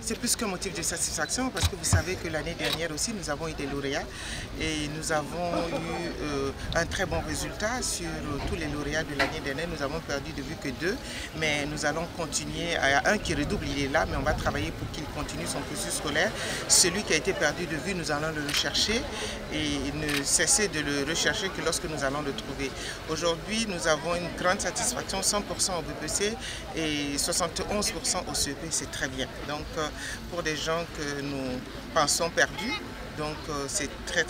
C'est plus qu'un motif de satisfaction parce que vous savez que l'année dernière aussi nous avons eu des lauréats et nous avons eu un très bon résultat sur tous les lauréats de l'année dernière. Nous avons perdu de vue que 2, mais nous allons continuer. Il y a un qui redouble, il est là, mais on va travailler pour qu'il continue son cursus scolaire. Celui qui a été perdu de vue, nous allons le rechercher et ne cesser de le rechercher que lorsque nous allons le trouver. Aujourd'hui, nous avons une grande satisfaction, 100% au BPC et 71% au CEP, c'est très bien. Donc pour des gens que nous pensons perdus, donc c'est très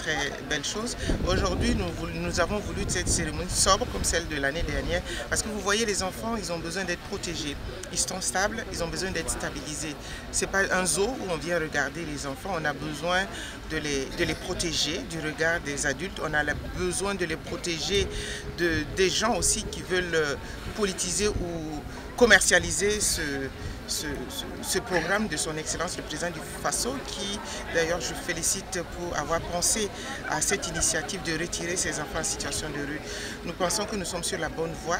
belle chose. Aujourd'hui, nous avons voulu cette cérémonie sobre comme celle de l'année dernière parce que vous voyez, les enfants, ils ont besoin d'être protégés. Ils sont stables, ils ont besoin d'être stabilisés. Ce n'est pas un zoo où on vient regarder les enfants, on a besoin de les protéger du regard des adultes. On a besoin de les protéger des gens aussi qui veulent politiser ou commercialiser ce programme de son Excellence le Président du FASO, qui d'ailleurs je félicite pour avoir pensé à cette initiative de retirer ces enfants en situation de rue. Nous pensons que nous sommes sur la bonne voie.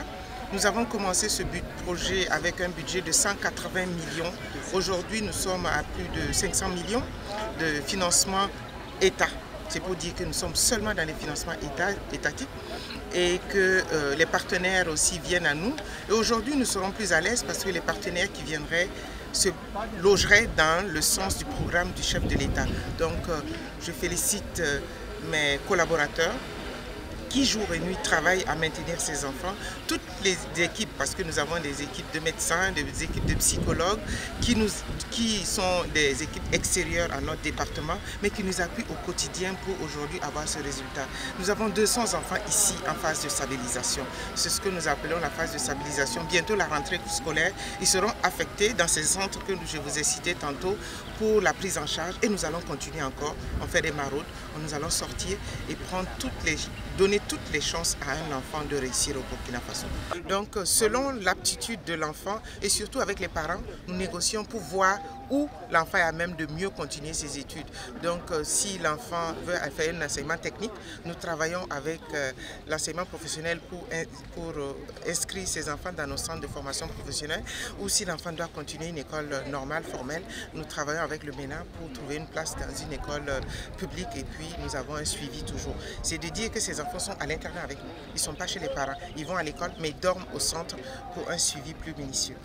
Nous avons commencé ce projet avec un budget de 180 millions. Aujourd'hui, nous sommes à plus de 500 millions de financement État. C'est pour dire que nous sommes seulement dans les financements étatiques et que les partenaires aussi viennent à nous. Et aujourd'hui, nous serons plus à l'aise parce que les partenaires qui viendraient se logeraient dans le sens du programme du chef de l'État. Donc, je félicite mes collaborateurs qui jour et nuit travaillent à maintenir ces enfants. Toutes les équipes, parce que nous avons des équipes de médecins, des équipes de psychologues, qui sont des équipes extérieures à notre département, mais qui nous appuient au quotidien pour aujourd'hui avoir ce résultat. Nous avons 200 enfants ici en phase de stabilisation. C'est ce que nous appelons la phase de stabilisation. Bientôt la rentrée scolaire, ils seront affectés dans ces centres que je vous ai cités tantôt pour la prise en charge et nous allons continuer encore. On fait des maraudes, nous allons sortir et donner toutes les chances à un enfant de réussir au Burkina Faso. Donc selon l'aptitude de l'enfant et surtout avec les parents, nous négocions pour voir où l'enfant est à même de mieux continuer ses études. Donc si l'enfant veut faire un enseignement technique, nous travaillons avec l'enseignement professionnel pour inscrire ses enfants dans nos centres de formation professionnelle, ou si l'enfant doit continuer une école normale, formelle, nous travaillons avec le MENA pour trouver une place dans une école publique et puis nous avons un suivi toujours. C'est de dire que ces enfants sont à l'internat avec nous, ils ne sont pas chez les parents, ils vont à l'école mais ils dorment au centre pour un suivi plus minutieux.